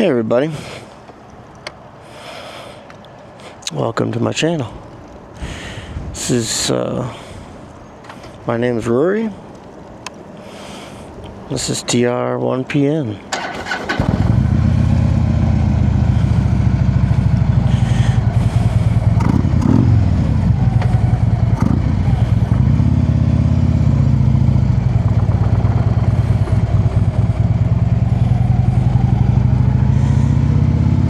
Hey everybody, welcome to my channel. This is my name is Rory. This is TR1PN.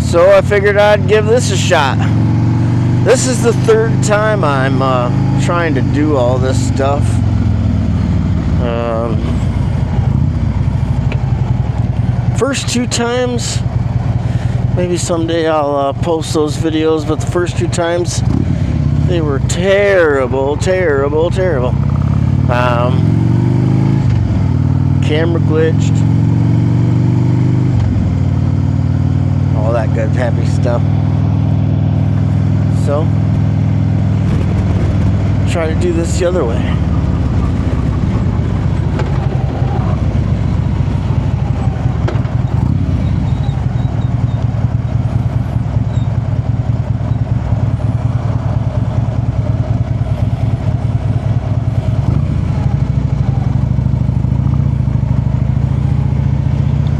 So I figured I'd give this a shot. This is the third time I'm trying to do all this stuff. First two times, maybe someday I'll post those videos, but the first two times, they were terrible. Camera glitched. All that good happy stuff. So try to do this the other way.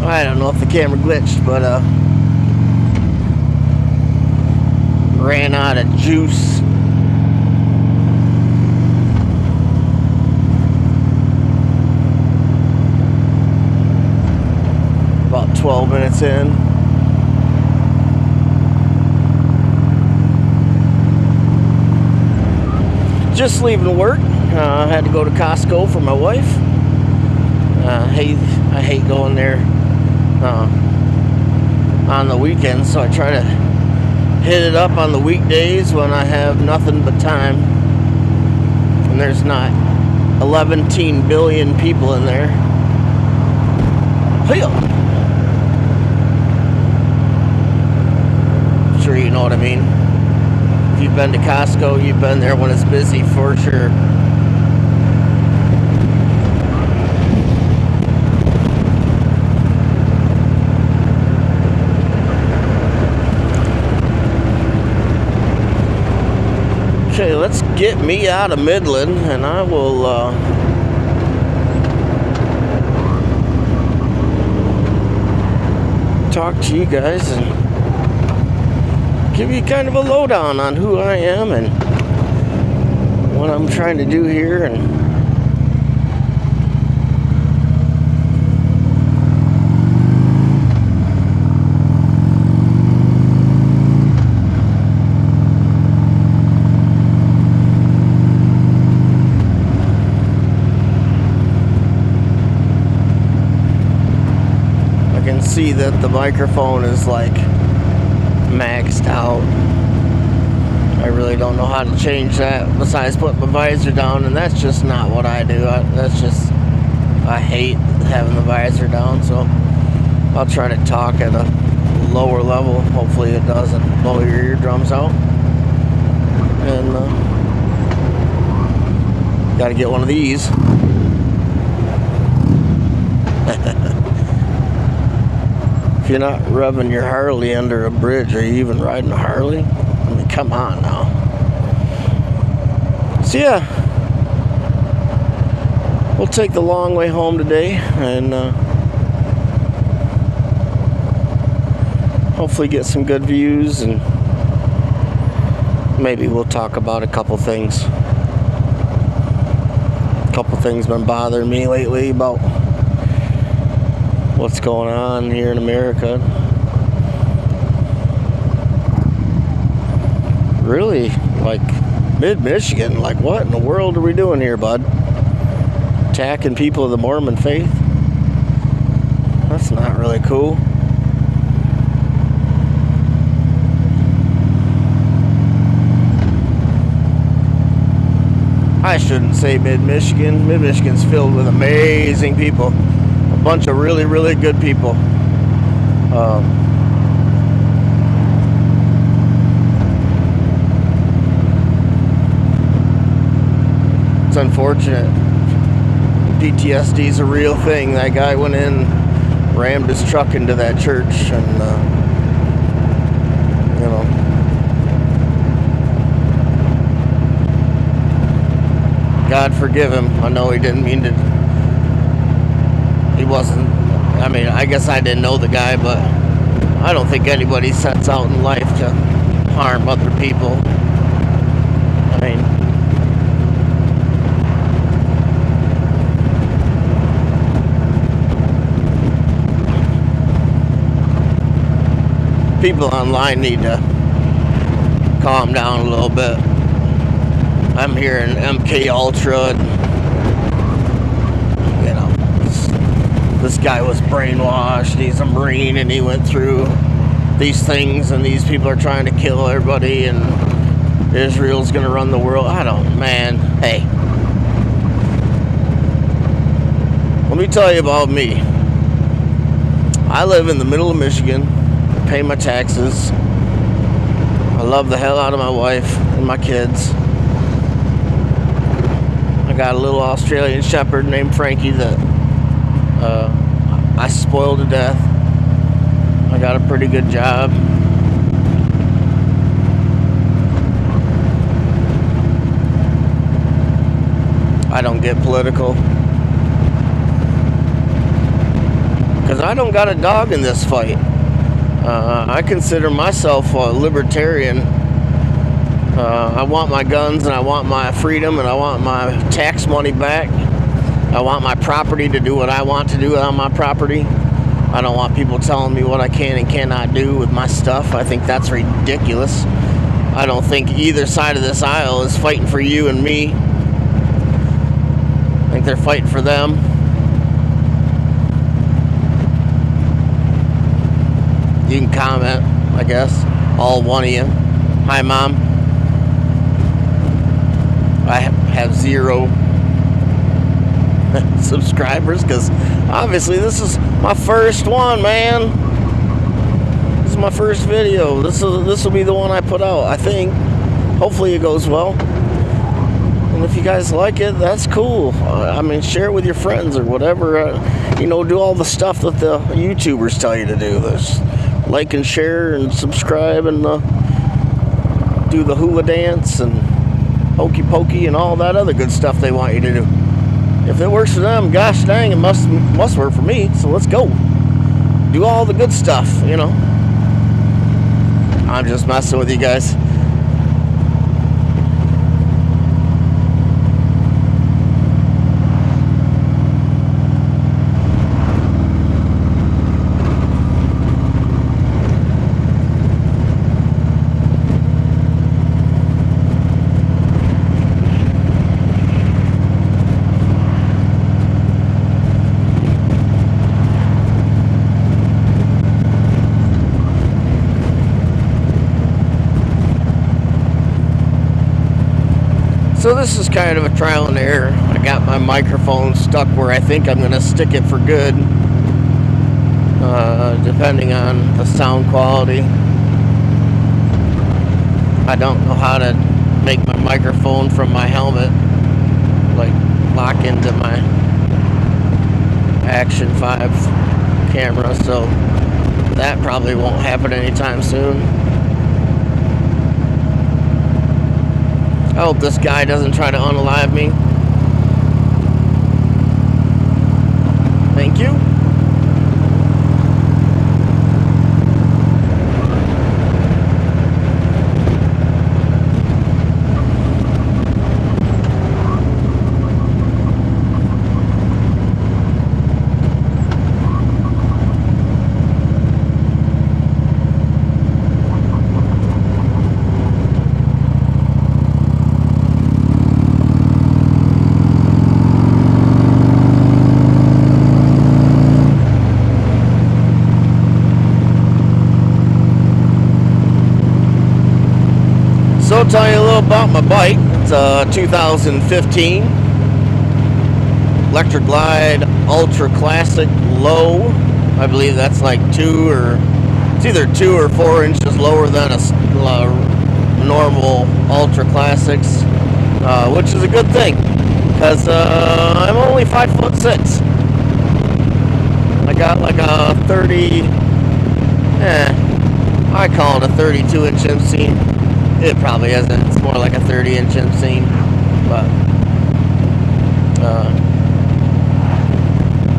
I don't know if the camera glitched, but ran out of juice. About 12 minutes in. Just leaving work. I had to go to Costco for my wife. I hate going there on the weekends, so I try to hit it up on the weekdays when I have nothing but time and there's not 11 billion people in there. I'm sure you know what I mean. If you've been to Costco, you've been there when it's busy for sure. Okay, let's get me out of Midland and I will talk to you guys and give you kind of a lowdown on who I am and what I'm trying to do here. And see that the microphone is like maxed out. I really don't know how to change that besides putting my visor down, and that's just not what I do. I hate having the visor down, so I'll try to talk at a lower level. Hopefully it doesn't blow your eardrums out. And gotta get one of these. If you're not revving your Harley under a bridge, are you even riding a Harley? I mean, come on now. So yeah, we'll take the long way home today and hopefully get some good views, and maybe we'll talk about a couple things. A couple things been bothering me lately about what's going on here in America. Really, like mid-Michigan, like what in the world are we doing here, bud? Attacking people of the Mormon faith? That's not really cool. I shouldn't say mid-Michigan. Mid-Michigan's filled with amazing people. A bunch of really, really good people. It's unfortunate. PTSD is a real thing. That guy went in rammed his truck into that church, and you know, God forgive him. I know he didn't mean to. He wasn't. I mean, I guess I didn't know the guy, but I don't think anybody sets out in life to harm other people. I mean, people online need to calm down a little bit. I'm hearing MK Ultra, and, you know, this guy was brainwashed. He's a Marine, and he went through these things, and these people are trying to kill everybody, and Israel's gonna run the world. Man, hey, let me tell you about me. I live in the middle of Michigan, pay my taxes. I love the hell out of my wife and my kids. I got a little Australian Shepherd named Frankie that I spoiled to death. I got a pretty good job. I don't get political, because I don't got a dog in this fight. I consider myself a libertarian. I want my guns, and I want my freedom, and I want my tax money back. I want my property to do what I want to do on my property. I don't want people telling me what I can and cannot do with my stuff. I think that's ridiculous. I don't think either side of this aisle is fighting for you and me. I think they're fighting for them. You can comment, I guess. All one of you. Hi, Mom. I have 0 subscribers, because obviously this is my first one, man. This is my first video. This will be the one I put out, I think. Hopefully it goes well. And if you guys like it, that's cool. I mean, share it with your friends or whatever. You know, do all the stuff that the YouTubers tell you to do. This. Like and share and subscribe, and do the hula dance and hokey pokey and all that other good stuff they want you to do. If it works for them, gosh dang, it must work for me. So let's go. Do all the good stuff, you know. I'm just messing with you guys. So this is kind of a trial and error. I got my microphone stuck where I think I'm going to stick it for good, depending on the sound quality. I don't know how to make my microphone from my helmet like lock into my Action 5 camera, so that probably won't happen anytime soon. I hope this guy doesn't try to unalive me. Thank you. So I'll tell you a little about my bike. It's a 2015 Electra Glide Ultra Classic Low. I believe that's like it's either 2 or 4 inches lower than a normal Ultra Classics, which is a good thing, because I'm only 5'6". I got like a 30, I call it a 32-inch inseam. It probably isn't. It's more like a 30-inch inseam. But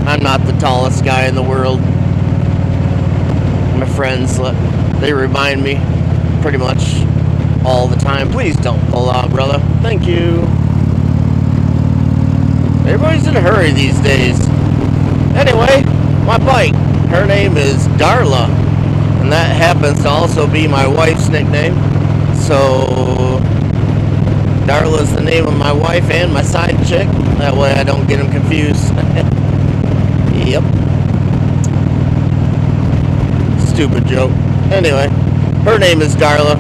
I'm not the tallest guy in the world. My friends, they remind me pretty much all the time. Please don't pull out, brother. Thank you. Everybody's in a hurry these days. Anyway, my bike. Her name is Darla. And that happens to also be my wife's nickname. So, Darla's the name of my wife and my side chick. That way I don't get them confused. Yep. Stupid joke. Anyway, her name is Darla.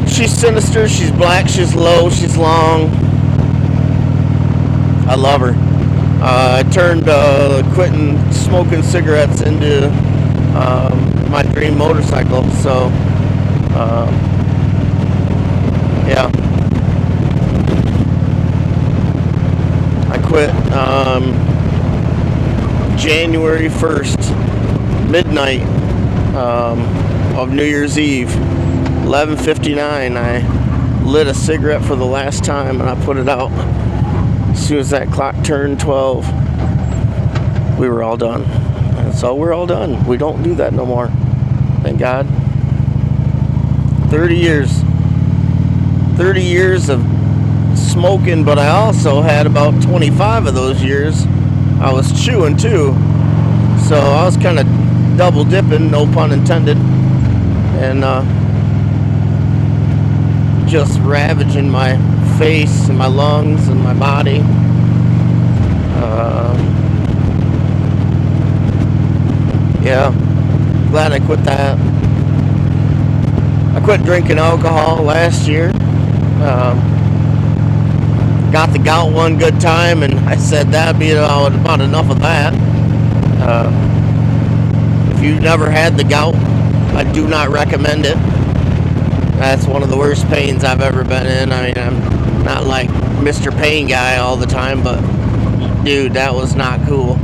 She's sinister, she's black, she's low, she's long. I love her. I turned quitting smoking cigarettes into my dream motorcycle. So, yeah. I quit January 1st, midnight of New Year's Eve, 11:59. I lit a cigarette for the last time and I put it out. As soon as that clock turned 12, we were all done. And so we're all done. We don't do that no more. Thank God. 30 years. 30 years of smoking, but I also had about 25 of those years I was chewing too. So I was kind of double dipping, no pun intended. And just ravaging my face and my lungs and my body. Yeah, glad I quit that. I quit drinking alcohol last year. Got the gout one good time, and I said that'd be about enough of that. If you've never had the gout, I do not recommend it. That's one of the worst pains I've ever been in. I mean, I'm not like Mr. Pain guy all the time, but dude, that was not cool.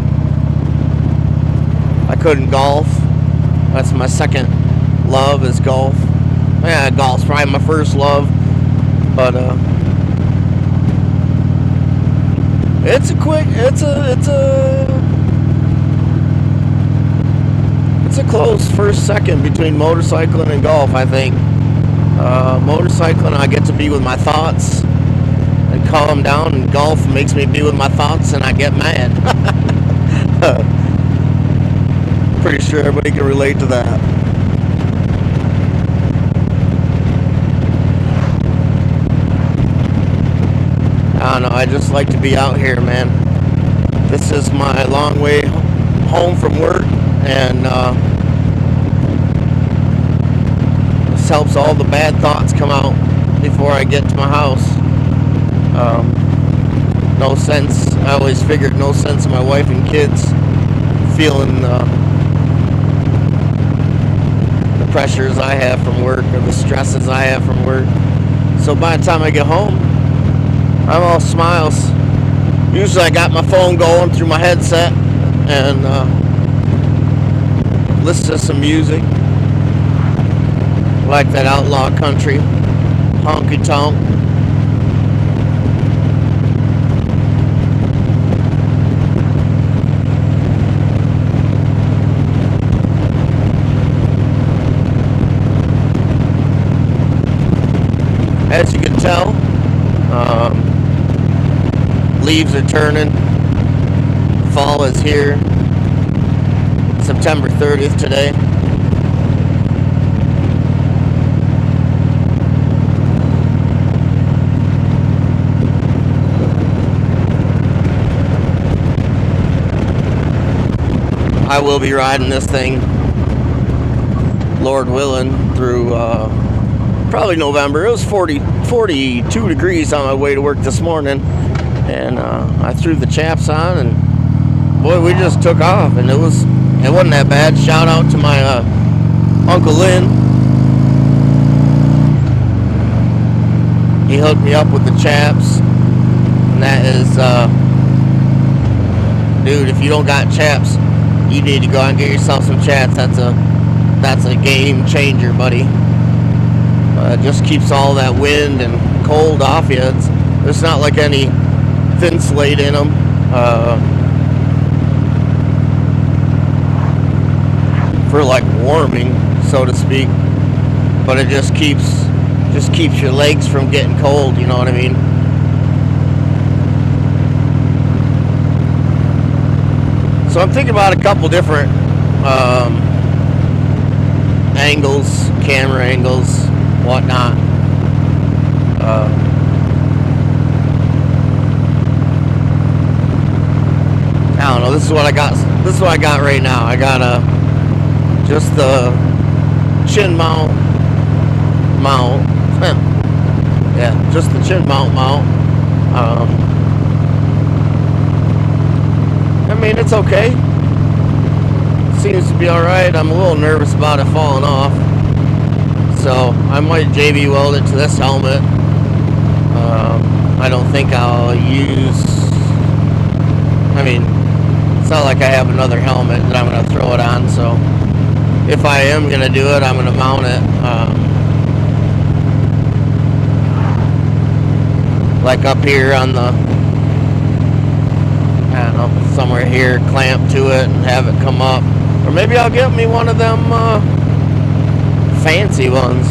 I couldn't golf. That's my second love is golf. Yeah, golf's probably my first love, but it's a close first second between motorcycling and golf, I think. Motorcycling, I get to be with my thoughts and calm down, and golf makes me be with my thoughts and I get mad. Pretty sure everybody can relate to that. I don't know, I just like to be out here, man. This is my long way home from work, and this helps all the bad thoughts come out before I get to my house. No sense, I always figured no sense in my wife and kids feeling the pressures I have from work or the stresses I have from work. So by the time I get home, I'm all smiles. Usually I got my phone going through my headset and listen to some music. Like that outlaw country, honky tonk. As you can tell, leaves are turning. Fall is here. September 30th today. I will be riding this thing, Lord willing, through probably November. It was 42 degrees on my way to work this morning, and I threw the chaps on, and boy, we just took off, and it wasn't that bad. Shout out to my Uncle Lynn. He hooked me up with the chaps, and that is dude, if you don't got chaps, you need to go out and get yourself some chats. That's a game changer, buddy. It just keeps all that wind and cold off you. There's not like any thin slate in them. For like warming, so to speak. But it just keeps your legs from getting cold, you know what I mean? So I'm thinking about a couple different angles, camera angles, whatnot. I don't know. This is what I got. This is what I got right now. I got just the chin mount. Yeah, just the chin mount. I mean, it's okay. Seems to be all right. I'm a little nervous about it falling off, so I might JB weld it to this helmet. I don't think I'll use. I mean, it's not like I have another helmet that I'm going to throw it on. So if I am going to do it, I'm going to mount it like up here on the, I don't know, somewhere here, clamp to it and have it come up. Or maybe I'll get me one of them fancy ones.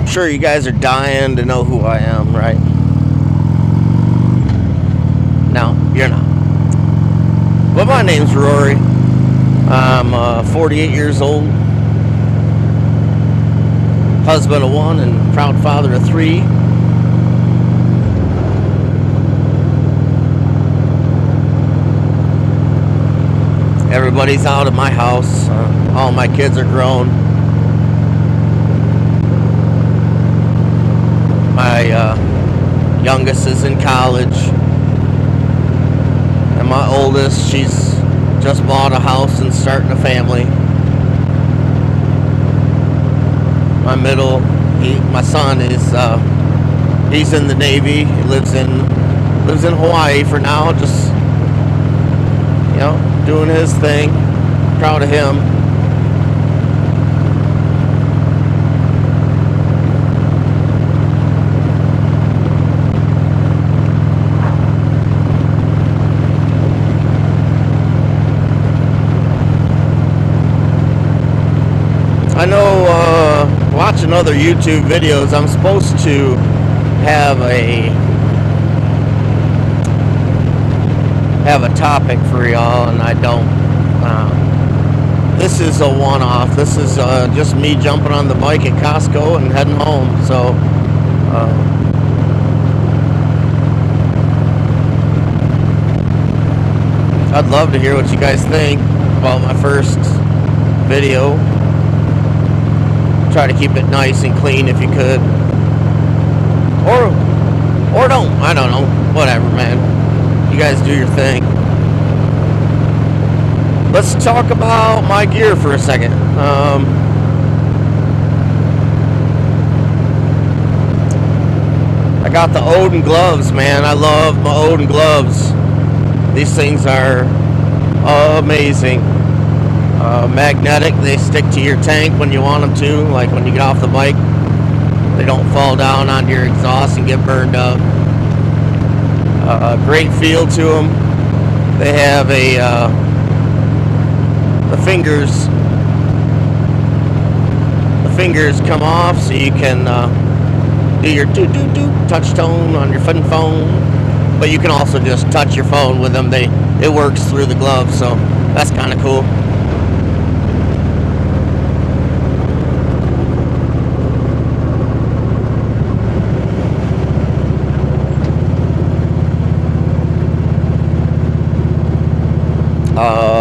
Sure, you guys are dying to know who I am, right? No, you're not. Well, my name's Rory. I'm 48 years old, husband of one, and proud father of three. Everybody's out at my house. All my kids are grown. My youngest is in college, and my oldest, she's just bought a house and starting a family. My middle, my son is he's in the Navy. He lives in Hawaii for now, just, you know, doing his thing. Proud of him. I know, watching other YouTube videos, I'm supposed to have a topic for y'all, and I don't. This is a one-off. This is just me jumping on the bike at Costco and heading home. So, I'd love to hear what you guys think about my first video. Try to keep it nice and clean if you could, or don't. I don't know. Whatever, man. You guys do your thing. Let's talk about my gear for a second. I got the Odin gloves, man. I love my Odin gloves. These things are amazing. Magnetic, they stick to your tank when you want them to, like when you get off the bike. They don't fall down onto your exhaust and get burned up. Great feel to them. They have the fingers come off, so you can do your touch tone on your phone, but you can also just touch your phone with them. It works through the glove, so that's kind of cool.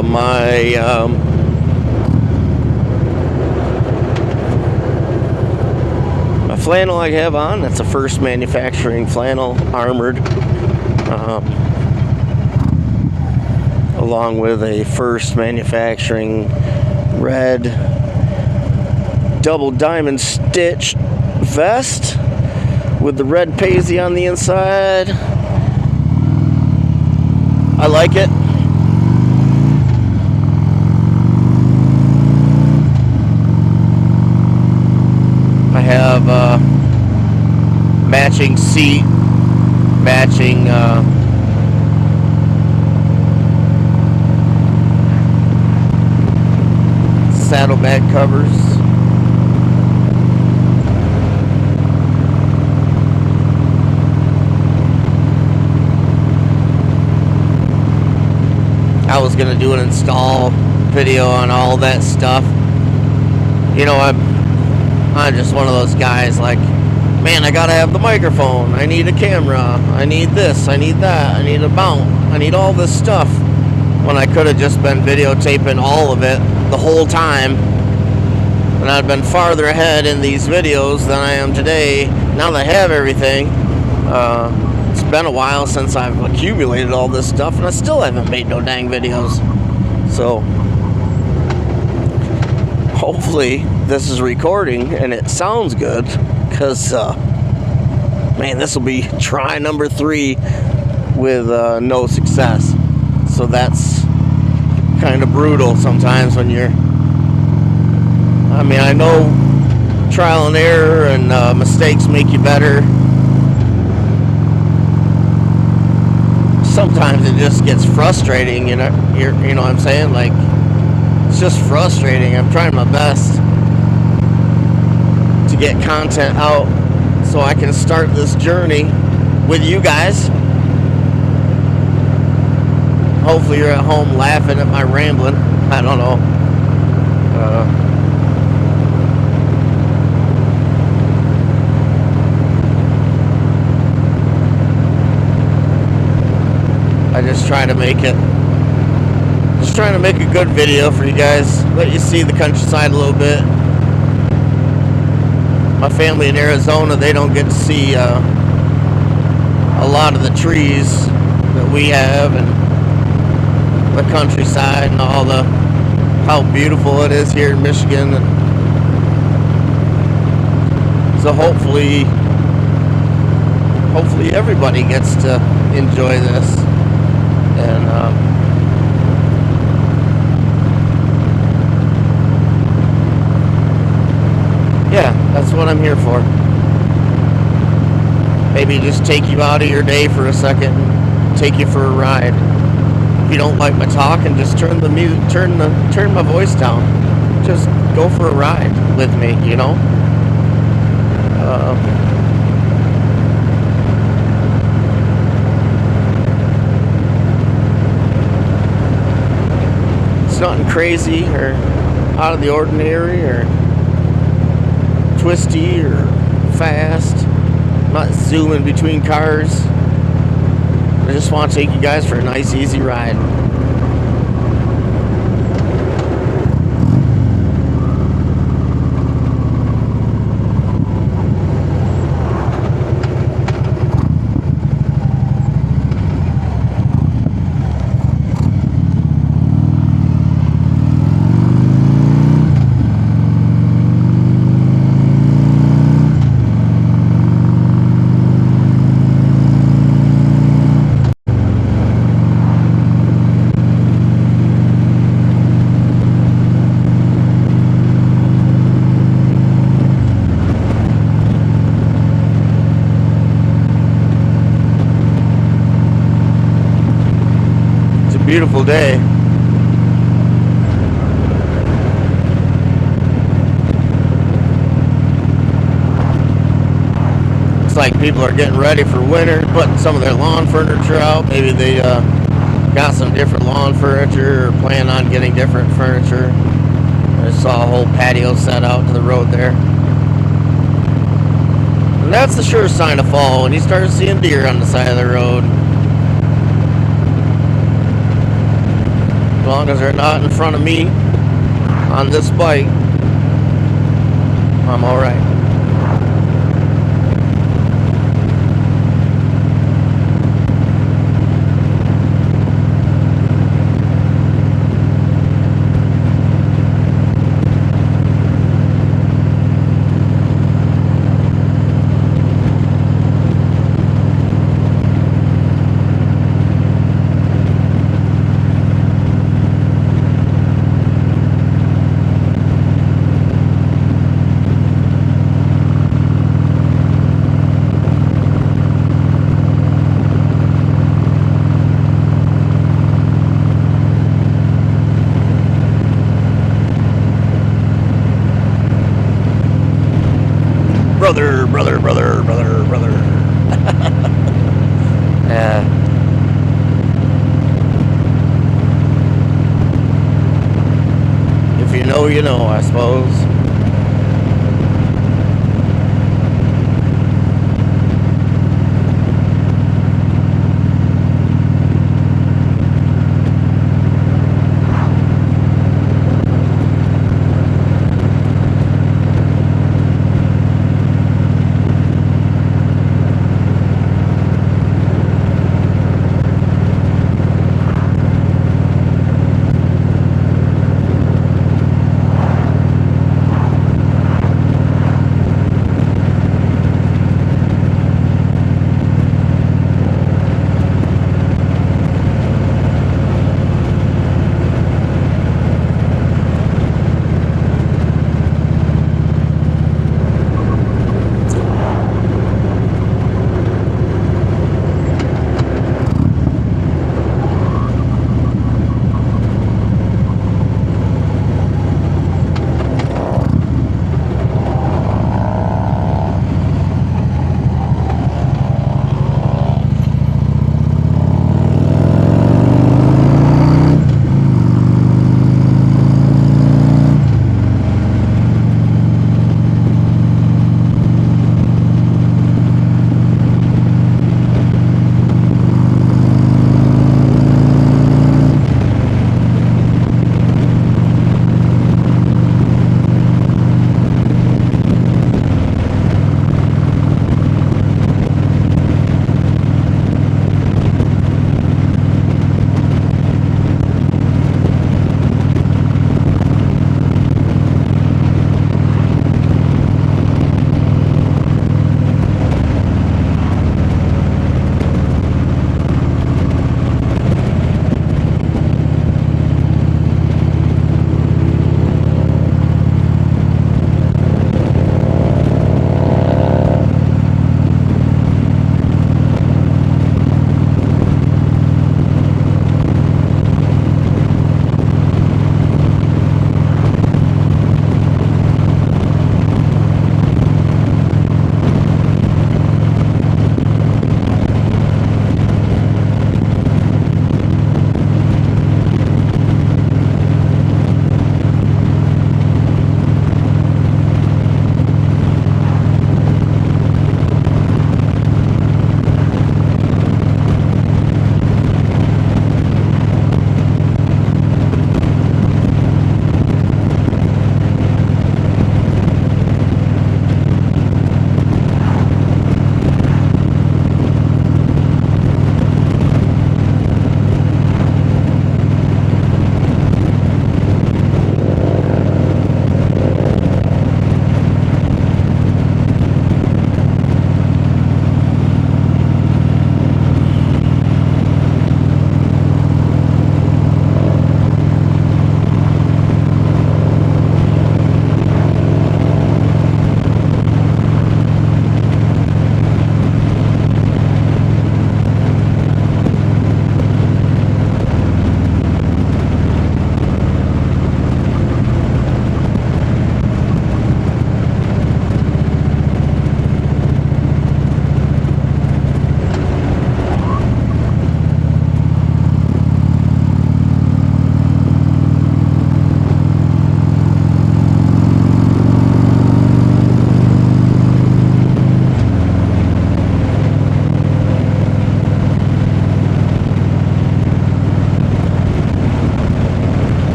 My flannel I have on, that's a First manufacturing flannel, armored, along with a First manufacturing red double diamond stitched vest with the red paisley on the inside. I like it. I have matching seat, matching saddlebag covers. I was gonna do an install video on all that stuff. You know, I'm just one of those guys like, man, I gotta have the microphone, I need a camera, I need this, I need that, I need a mount, I need all this stuff, when I could have just been videotaping all of it the whole time, and I'd been farther ahead in these videos than I am today. Now that I have everything, it's been a while since I've accumulated all this stuff, and I still haven't made no dang videos. So hopefully this is recording and it sounds good, because man, this will be try number 3 with no success. So that's kind of brutal sometimes when you're, I mean, I know trial and error and mistakes make you better. Sometimes it just gets frustrating, you know what I'm saying? Like, it's just frustrating. I'm trying my best to get content out so I can start this journey with you guys. Hopefully you're at home laughing at my rambling. I don't know. I just try to make it. Just trying to make a good video for you guys. Let you see the countryside a little bit. My family in Arizona, they don't get to see a lot of the trees that we have, and the countryside, and all the how beautiful it is here in Michigan. And so hopefully everybody gets to enjoy this. And yeah, that's what I'm here for. Maybe just take you out of your day for a second and take you for a ride. If you don't like my talk, and just turn the music, turn my voice down. Just go for a ride with me, you know. It's nothing crazy or out of the ordinary or twisty or fast. I'm not zooming between cars. I just want to take you guys for a nice, easy ride. Beautiful day. Looks like people are getting ready for winter, putting some of their lawn furniture out. Maybe they got some different lawn furniture or plan on getting different furniture. I saw a whole patio set out to the road there. And that's the sure sign of fall, when you start seeing deer on the side of the road. As long as they're not in front of me on this bike, I'm alright. Yeah. If you know, you know, I suppose.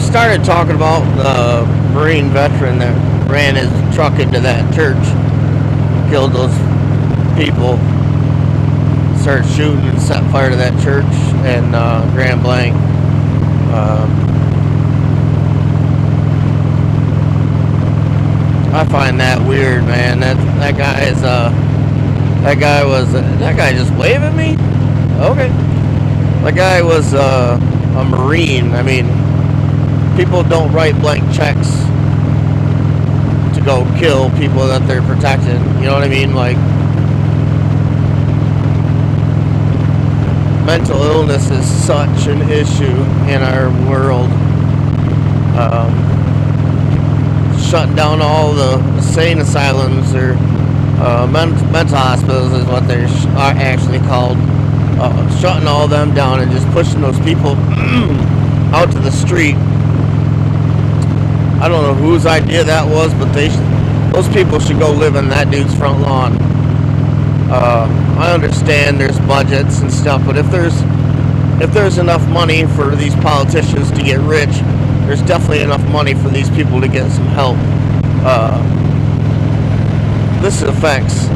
started talking about the Marine veteran that ran his truck into that church, killed those people, started shooting and set fire to that church in Grand Blanc. I find that weird, man. That guy just waving me? Okay. That guy was a Marine. I mean, people don't write blank checks to go kill people that they're protecting. You know what I mean? Like, mental illness is such an issue in our world. Shutting down all the insane asylums, or mental hospitals is what they are actually called. Shutting all them down and just pushing those people out to the street. I don't know whose idea that was, but those people should go live in that dude's front lawn. I understand there's budgets and stuff, but if there's enough money for these politicians to get rich, there's definitely enough money for these people to get some help. This affects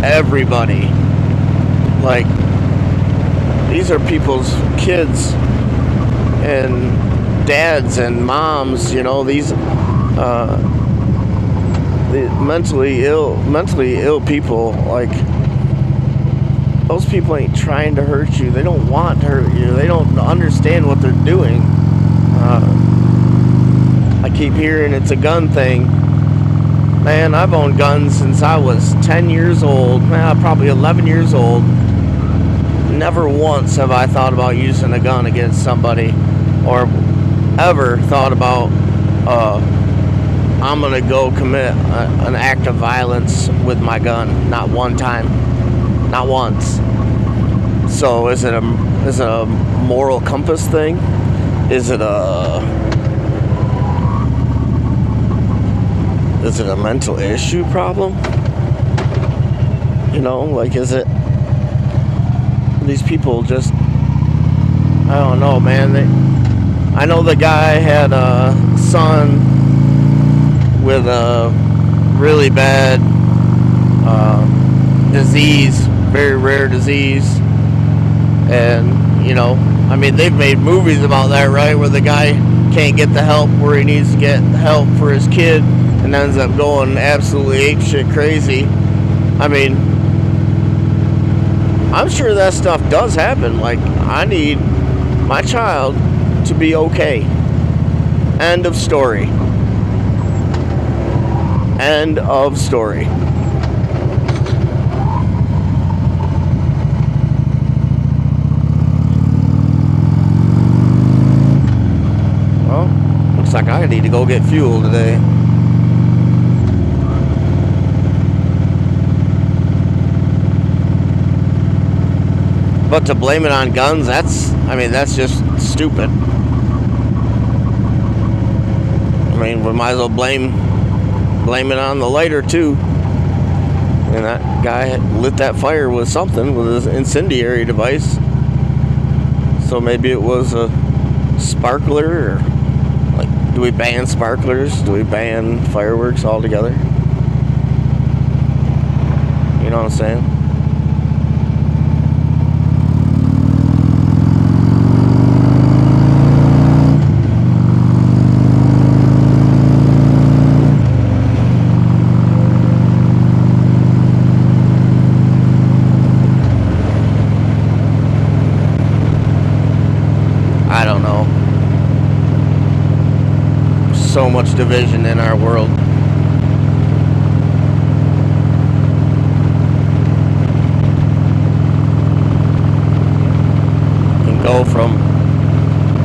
everybody. Like, these are people's kids and dads and moms, you know, these the mentally ill people. Like, those people ain't trying to hurt you. They don't want to hurt you. They don't understand what they're doing. I keep hearing it's a gun thing. Man, I've owned guns since I was 10 years old. Probably 11 years old. Never once have I thought about using a gun against somebody, or ever thought about I'm gonna go commit an act of violence with my gun. Not one time. Not once. So is it a moral compass thing? Is it a mental issue problem? You know, like, is it these people just, I don't know, man. I know the guy had a son with a really bad disease, very rare disease, and, you know, I mean, they've made movies about that, right, where the guy can't get the help where he needs to get help for his kid and ends up going absolutely apeshit crazy. I mean, I'm sure that stuff does happen. Like, I need my child to be okay. End of story. End of story. Well, looks like I need to go get fuel today. But to blame it on guns, that's just stupid. I mean, we might as well blame it on the lighter too. And that guy lit that fire with something, with his incendiary device. So maybe it was a sparkler, or, like, do we ban sparklers? Do we ban fireworks altogether? You know what I'm saying? I don't know. So much division in our world. Can go from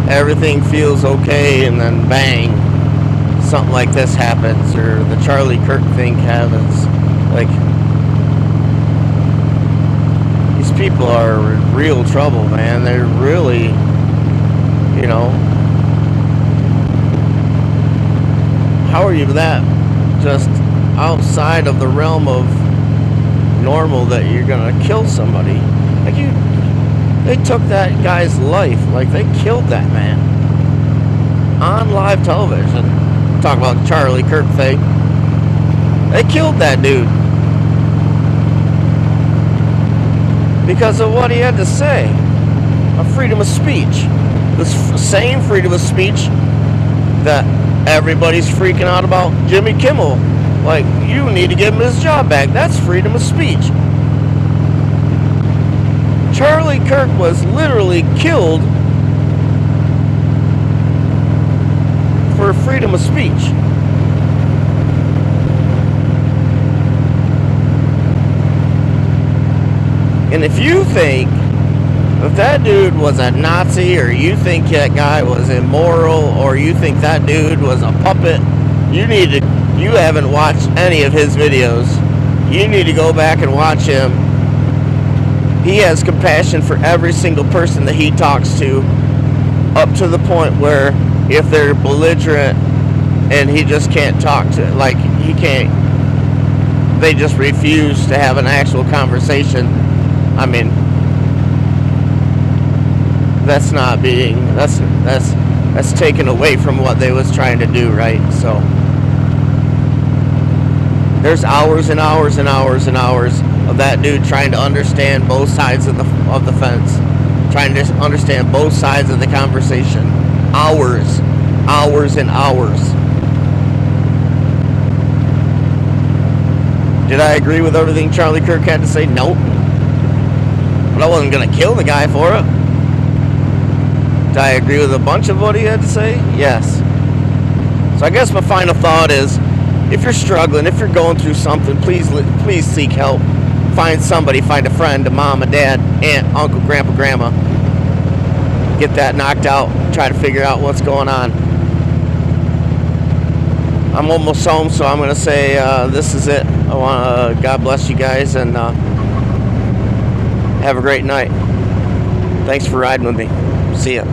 everything feels okay and then bang, something like this happens, or the Charlie Kirk thing happens. Like, these people are in real trouble, man. They're really, you know, how are you that just outside of the realm of normal that you're gonna kill somebody? Like, they took that guy's life. Like, they killed that man. on live television. Talk about Charlie Kirk thing. They killed that dude because of what he had to say. A freedom of speech. This same freedom of speech that everybody's freaking out about Jimmy Kimmel. Like, you need to give him his job back. That's freedom of speech. Charlie Kirk was literally killed for freedom of speech. And if you think that dude was a Nazi, or you think that guy was immoral, or you think that dude was a puppet, you haven't watched any of his videos. You need to go back and watch him. He has compassion for every single person that he talks to, up to the point where if they're belligerent and he just can't talk to, like, he can't, they just refuse to have an actual conversation. I mean, that's taken away from what they was trying to do, right? So there's hours and hours and hours and hours of that dude trying to understand both sides of the fence, trying to understand both sides of the conversation. Hours and hours. Did I agree with everything Charlie Kirk had to say? Nope. But I wasn't gonna kill the guy for it. Did I agree with a bunch of what he had to say? Yes. So I guess my final thought is, if you're struggling, if you're going through something, please seek help. Find somebody, find a friend, a mom, a dad, aunt, uncle, grandpa, grandma. Get that knocked out. Try to figure out what's going on. I'm almost home, so I'm going to say this is it. I want to God bless you guys, and have a great night. Thanks for riding with me. See ya.